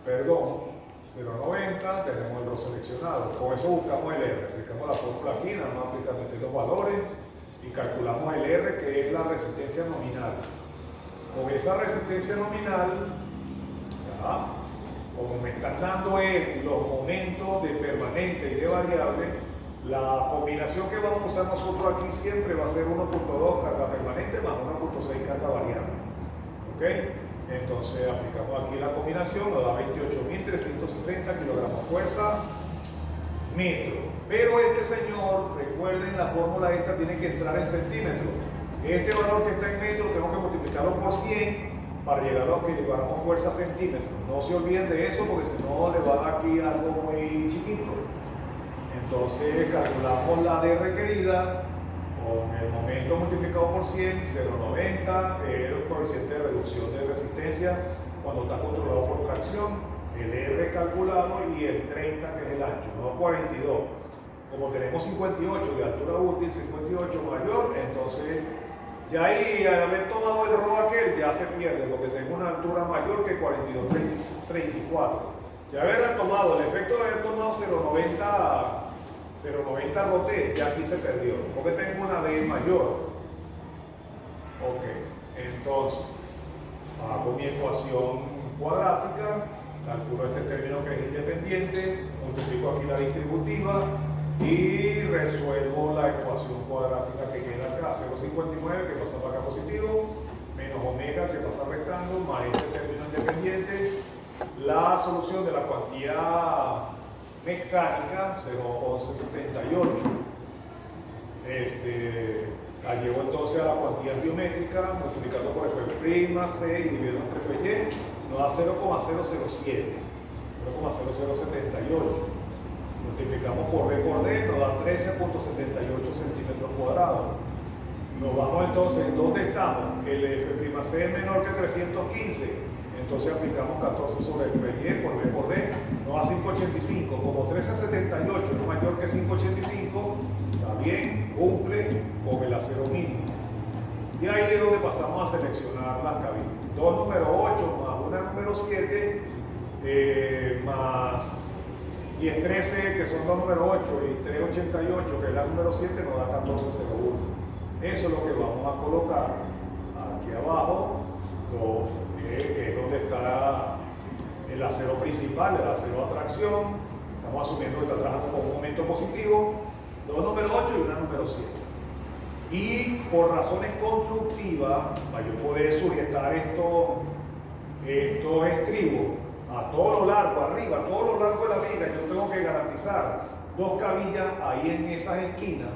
perdón, 0,90, tenemos el RO seleccionado. Con eso buscamos el R, aplicamos la fórmula aquí, nada más aplicando los valores y calculamos el R, que es la resistencia nominal. Con esa resistencia nominal, ya, como me están dando los momentos de permanente y de variable, la combinación que vamos a usar nosotros aquí siempre va a ser 1.2 carga permanente más 1.6 carga variable. ¿Ok? Entonces aplicamos aquí la combinación, nos da 28.360 kilogramos fuerza metro. Pero este señor, recuerden, la fórmula esta tiene que entrar en centímetros. Este valor que está en metro tengo que multiplicarlo por 100 para llegar a lo que lleváramos fuerza a centímetros. No se olviden de eso porque si no le va a dar aquí algo muy chiquito. Entonces calculamos la D requerida con el momento multiplicado por 100, 0,90, el coeficiente de reducción de resistencia cuando está controlado por tracción, el R calculado y el 30 que es el ancho, no 42. Como tenemos 58 de altura útil, 58 mayor, entonces ya ahí al haber tomado el RO aquel ya se pierde porque tengo una altura mayor que 42, 34. Ya haber tomado el efecto de haber tomado 0,90 roté, ya aquí se perdió, porque tengo una D mayor. Ok, entonces hago mi ecuación cuadrática, calculo este término que es independiente, multiplico aquí la distributiva y resuelvo la ecuación cuadrática que queda acá, 0,59 que pasa para acá positivo, menos omega que pasa restando, más este término independiente. La solución de la cuantía mecánica, 0,1178. La llevo entonces a la cuantía geométrica, multiplicando por F'C y dividiendo entre F'Y, nos da 0,007, 0,0078. Multiplicamos por B por D, nos da 13.78 centímetros cuadrados. Nos vamos entonces, ¿dónde estamos? El F'C es menor que 315. Entonces aplicamos 14 sobre el F'Y por B por D, nos da 585. Como 1378 es mayor que 585, está bien, cumple con el acero mínimo. Y ahí es donde pasamos a seleccionar las cabinas. Dos número 8 más una número 7, más 1013 que son dos número 8 y 388 que es la número 7 nos da 1401. Eso es lo que vamos a colocar aquí abajo, que es donde está el acero principal, el acero de atracción. Estamos asumiendo que está trabajando con un momento positivo, dos número 8 y una número 7. Y por razones constructivas, para yo poder sujetar estos estribos a todo lo largo, arriba, a todo lo largo de la viga, yo tengo que garantizar dos cabillas ahí en esas esquinas.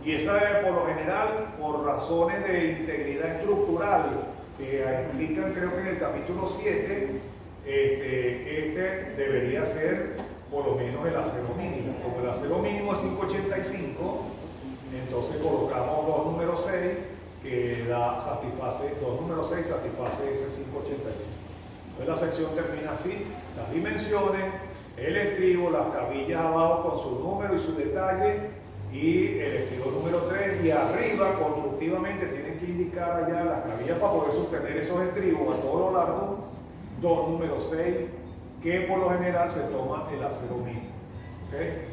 Y esa por lo general, por razones de integridad estructural, que explican creo que en el capítulo 7, debería ser por lo menos el acero mínimo. Como el acero mínimo es 585, entonces colocamos 2 número 6 que satisface, 2 número 6 satisface ese 585. Entonces la sección termina así, las dimensiones, el estribo, las cabillas abajo con su número y su detalle, y el estribo número 3, y arriba constructivamente tienen que indicar allá las cabillas para poder sostener esos estribos a todo lo largo, 2 número 6, que por lo general se toma el acero mínimo. ¿Okay?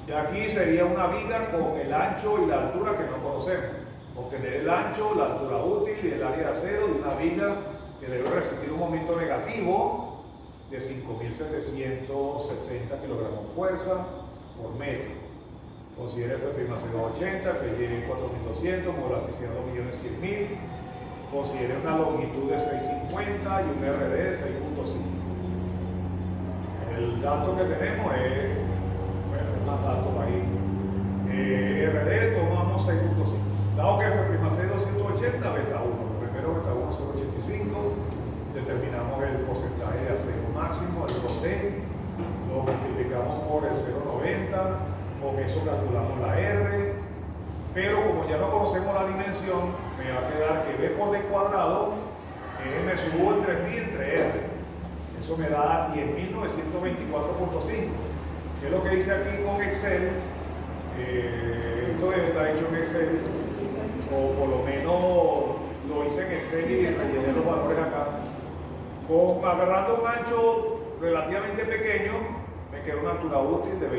Y aquí sería una viga con el ancho y la altura que no conocemos. Obtener el ancho, la altura útil y el área de acero de una viga que debe resistir un momento negativo de 5.760 kilogramos fuerza por metro. Considere F'C 80, F'Y 4.200, molaticidad 2.100.000. Considere una longitud de 650 y un RD de 6.5. El dato que tenemos es, bueno, más datos ahí. RD tomamos 6.5. Dado que F'C 280, beta 1. Primero beta 1 0.85. Determinamos el porcentaje de acero máximo, el ROT. Lo multiplicamos por el 0.90. Con eso calculamos la R, pero como ya no conocemos la dimensión, me va a quedar que B por D cuadrado, me subo entre phi entre R. Eso me da 10.924.5, ¿Qué es lo que hice aquí con Excel? Esto está hecho en Excel, o por lo menos lo hice en Excel y rellené los valores acá. Agarrando un ancho relativamente pequeño, me queda una altura útil de 20.9.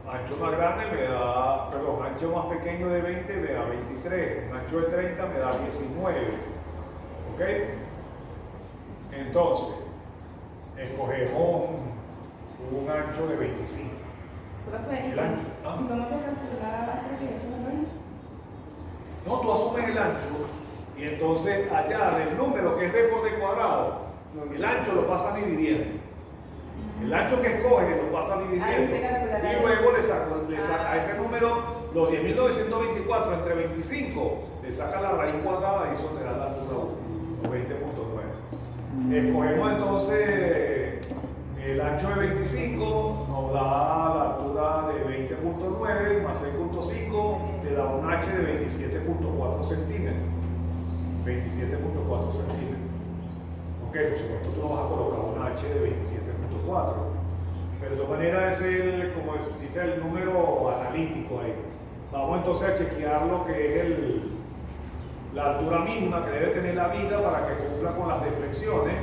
Ancho más grande me da, perdón, ancho más pequeño de 20 me da 23, un ancho de 30 me da 19. ¿Ok? Entonces, escogemos un ancho de 25. Profe, ¿y El ancho, ¿ah? cómo se calcula esos valores? No, tú asumes el ancho y entonces allá del número que es d por d cuadrado, el ancho lo pasas dividiendo. El ancho que escoges lo pasas dividiendo. Ahí se calculará. Y luego le saca a ese número, los 10.924 entre 25, le saca la raíz cuadrada y eso te da la altura útil, los 20.9. Escogemos entonces el ancho de 25, nos da la altura de 20.9 más 6.5, te da un H de 27.4 centímetros. 27.4 centímetros. Ok, por supuesto tú no vas a colocar un H de 27.4, pero de todas maneras es como dice el número analítico ahí. Vamos entonces a chequear lo que es la altura mínima que debe tener la viga para que cumpla con las deflexiones.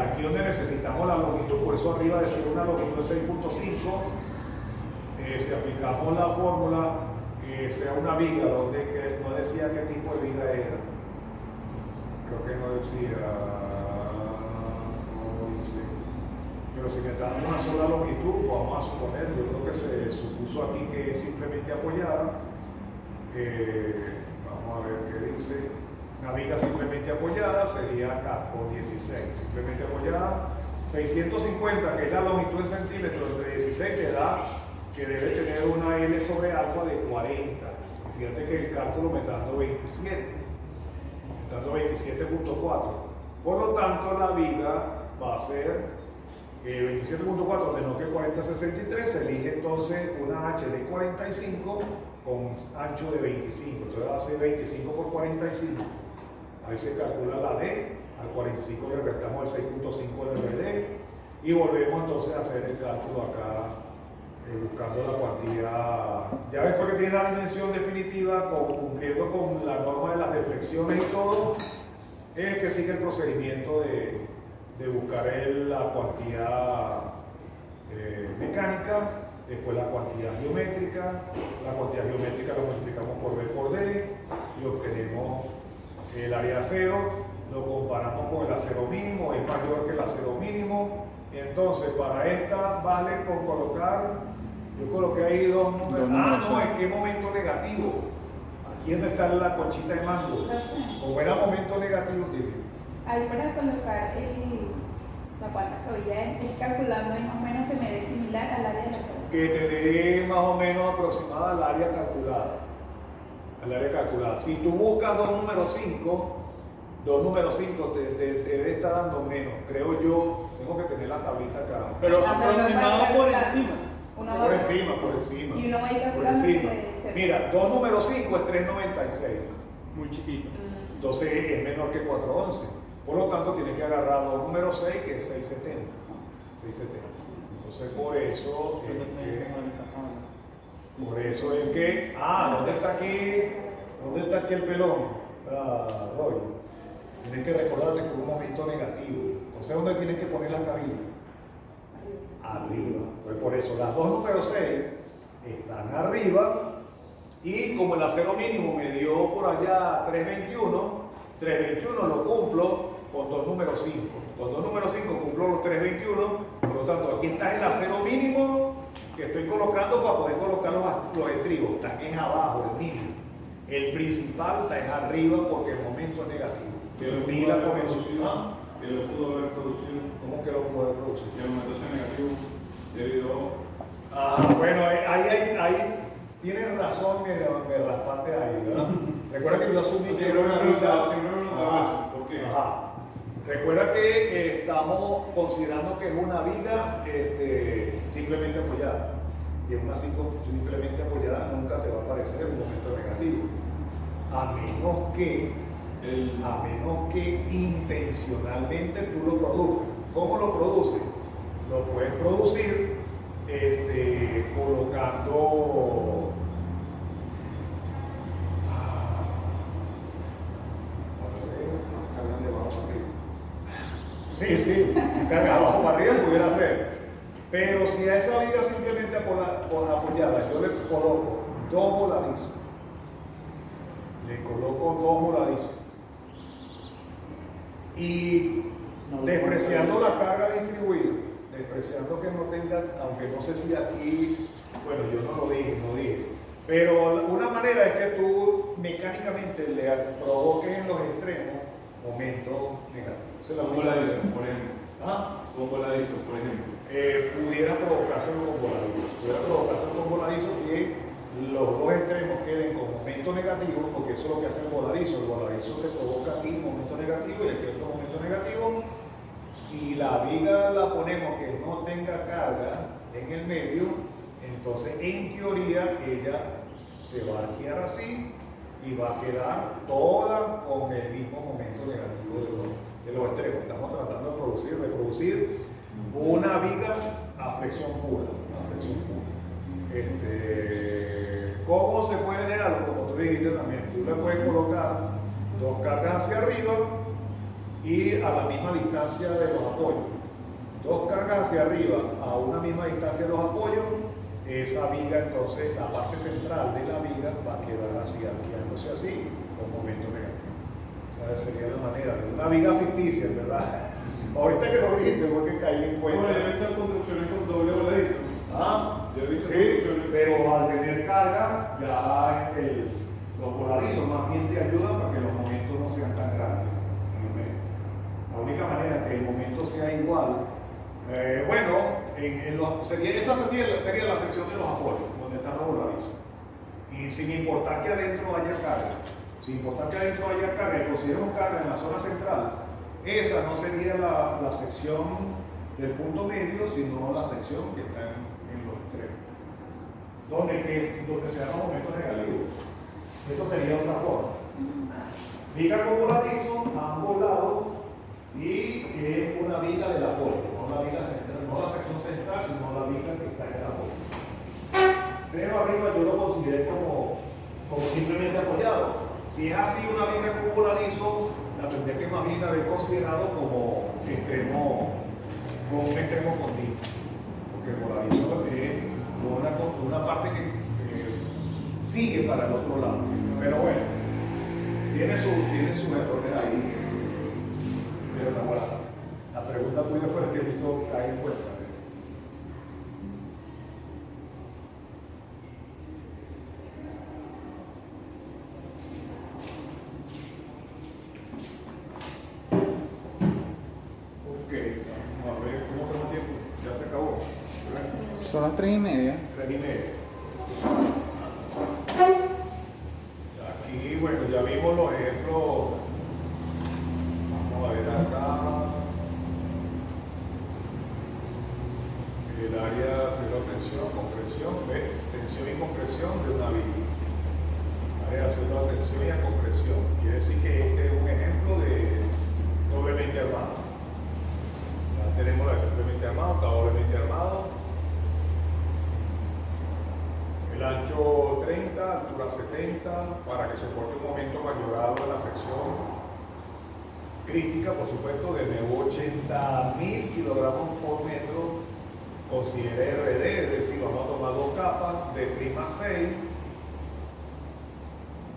Aquí donde necesitamos la longitud, por eso arriba decía una longitud de 6.5, si aplicamos la fórmula, sea una viga, donde no decía qué tipo de viga era. Creo que no decía, no dice. Pero si me está dando una sola longitud, pues vamos a suponer, yo creo que se supuso aquí que es simplemente apoyada. Vamos a ver qué dice. Una viga simplemente apoyada sería acá, por 16, simplemente apoyada. 650, que es la longitud en centímetros, entre 16 te da que debe tener una L sobre alfa de 40. Fíjate que el cálculo me está dando 27. Dando 27.4. Por lo tanto, la viga va a ser 27.4 menor que 40.63. Se elige entonces una H de 45 con ancho de 25. Entonces va a ser 25 por 45. Ahí se calcula la D. Al 45 le restamos el 6.5 del RD. Y volvemos entonces a hacer el cálculo acá, buscando la cuantía. Ya después que tiene la dimensión definitiva, cumpliendo con la norma de las deflexiones y todo, es que sigue el procedimiento de buscar la cuantía mecánica, después la cuantía geométrica. La cuantía geométrica la multiplicamos por B por D y obtenemos el área cero. Lo comparamos con el acero mínimo, es mayor que el acero mínimo. Entonces, para esta vale con colocar, yo coloqué ahí dos números. No, ¿en qué momento negativo? Aquí donde está la conchita de mango. Como era momento negativo, dime. Ahí para colocar la cuarta cabilla es calculando más o menos que me dé similar al área de la zona. Que te dé más o menos aproximada al área calculada. Al área calculada. Si tú buscas dos números 5 te debe estar dando menos. Creo yo, tengo que tener la tablita acá. Pero aproximado por encima. Por encima. Y uno va a ir Por calculando. encima. Mira, 2 número 5 es 396. Muy chiquito. Entonces es menor que 411. Por lo tanto, tienes que agarrar 2 número 6, que es 670. 670. Entonces, por eso es que. ¿Dónde está aquí? ¿Dónde está aquí el pelón? Roy. Tienes que recordarte que un momento negativo. Entonces, ¿dónde tienes que poner la cabilla? Arriba. Pues por eso las dos número 6 están arriba. Y como el acero mínimo me dio por allá 321 lo cumplo con 2 número 5. Con 2 número 5 cumplo los 321. Por lo tanto, aquí está el acero mínimo que estoy colocando para poder colocar los estribos. Está es abajo, el mínimo. El principal está es arriba porque el momento es negativo. Que lo pudo Mira haber con eso. producido. Que lo pudo haber producido. ¿Cómo que lo pudo haber producido? Que el momento sea negativo debido Bueno, ahí tienes razón, me raspaste ahí, ¿verdad? Recuerda que yo asumí que siempre me he preguntado eso. ¿Por qué? Ajá. Recuerda que estamos considerando que es una viga simplemente apoyada. Y una simplemente apoyada nunca te va a aparecer un momento negativo. A menos que intencionalmente tú lo produzcas. ¿Cómo lo produces? lo puedes producir colocando Cargan de abajo para arriba. sí, carga abajo para arriba pudiera ser. Pero si a esa viga simplemente apoyada yo le coloco dos voladizos, y despreciando la carga distribuida, despreciando que no tenga, aunque no sé si aquí, bueno, yo no lo dije, pero una manera es que tú mecánicamente le provoques en los extremos momentos negativos. Esa es la Un única voladizo, manera. por ejemplo. ¿Ah? Un voladizo, por ejemplo. Pudiera provocárselo con voladizo, que los dos extremos queden con momentos negativos, porque eso es lo que hace el voladizo. El voladizo te provoca aquí momento negativo y aquí otro momento negativo. Si la viga la ponemos que no tenga carga en el medio, entonces en teoría ella se va a arquear así y va a quedar toda con el mismo momento negativo de los extremos. Estamos tratando de reproducir una viga a flexión pura. ¿Cómo se puede generarlo? Como tú dijiste también, tú le puedes colocar dos cargas hacia arriba y a la misma distancia de los apoyos. Dos cargas hacia arriba a una misma distancia de los apoyos, esa viga entonces, la parte central de la viga va a quedar así, arqueándose así, con momento negativo. O sea, sería la manera de una viga ficticia, ¿verdad? Ahorita que lo dijiste, fue que caí en cuenta. Bueno, yo he visto construcciones con doble voladizo. Yo he visto Sí, construcciones, pero al tener carga, ya los voladizos más bien te ayudan para que los momentos no sean tan grandes en el medio. La única manera que el momento sea igual, esa sería la sección de los apoyos, donde están los voladizos. Y sin importar que adentro haya carga, y consideramos carga en la zona central, esa no sería la sección del punto medio, sino la sección que está en los extremos, donde se dan los momentos negativos. Esa sería otra forma. Viga con voladizo a ambos lados y es una viga del apoyo, no la viga central, no la sección central, sino la viga que está en el apoyo. Pero arriba yo lo consideré como simplemente apoyado. Si es así una viga con voladizo, la tendría que más bien haber considerado como un extremo continuo, porque el voladizo es una parte que sigue para el otro lado. Pero bueno, tiene sus errores ahí. Pero la pregunta tuya fue la que me hizo caer en cuenta. Son las 3:30. 3:30. Aquí, bueno, ya vimos los ejemplos. Vamos a ver acá. El área cero tensión, compresión, ¿ves? Tensión y compresión de una viga. Área cero tensión y compresión. Quiere decir que este es un ejemplo de doblemente armado. Ya tenemos la de simplemente armado, está doblemente armado. El ancho 30, altura 70, para que soporte un momento mayorado en la sección crítica, por supuesto, de 80.000 kilogramos por metro. Considere RD, es decir, vamos a tomar dos capas de prima 6.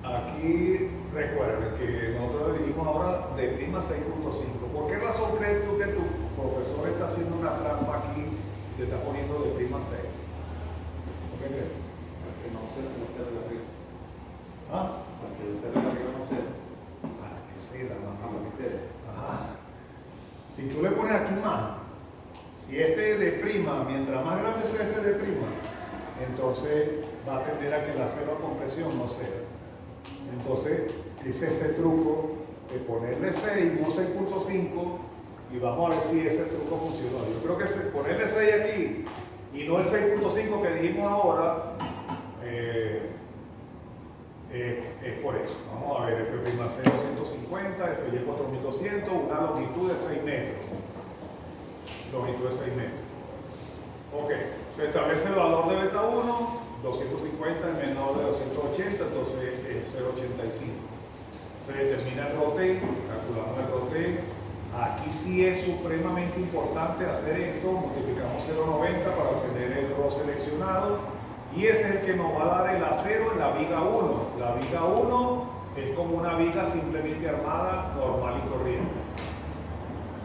Aquí recuerden que nosotros dijimos ahora de prima 6.5. ¿Por qué razón crees tú que tu profesor está haciendo una trampa aquí y te está poniendo de prima 6? ¿Por qué crees? No sé de arriba. ¿Ah? Para que se de arriba no sé. Para que ceda, más Para bien. que se. Ajá. Si tú le pones aquí más, si este de prima, mientras más grande sea ese de prima, entonces va a tender a que la cero compresión no ceda. Entonces, hice ese truco de ponerle 6, no 6.5, y vamos a ver si ese truco funcionó. Yo creo que ponerle 6 aquí y no el 6.5 que dijimos ahora, es por eso. Vamos a ver, F' 150, FY 4200, una longitud de 6 metros. Longitud de 6 metros. Ok, se establece el valor de beta 1, 250 es menor de 280, entonces es 0.85. Se determina el rote, calculamos el rote. Aquí sí es supremamente importante hacer esto, multiplicamos 0.90 para obtener el RO seleccionado y ese es el que nos va a dar el acero en la viga 1. La viga 1 es como una viga simplemente armada, normal y corriente.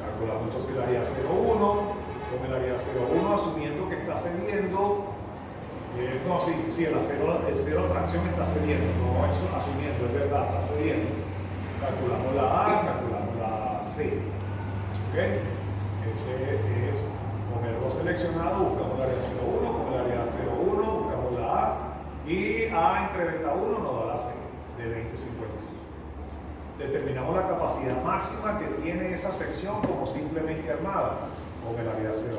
Calculamos entonces el área 0.1 con el área 0.1 asumiendo que está cediendo. Sí, el cero de tracción está cediendo, no eso asumiendo, es verdad, está cediendo. Calculamos la A, calculamos la C. ¿Ok? Ese es con el RO seleccionado, buscamos el área 0.1, con el área 0.1 buscamos la A y A entre beta 1 nos da la C de 20.55. Determinamos la capacidad máxima que tiene esa sección como simplemente armada con el área 0.1.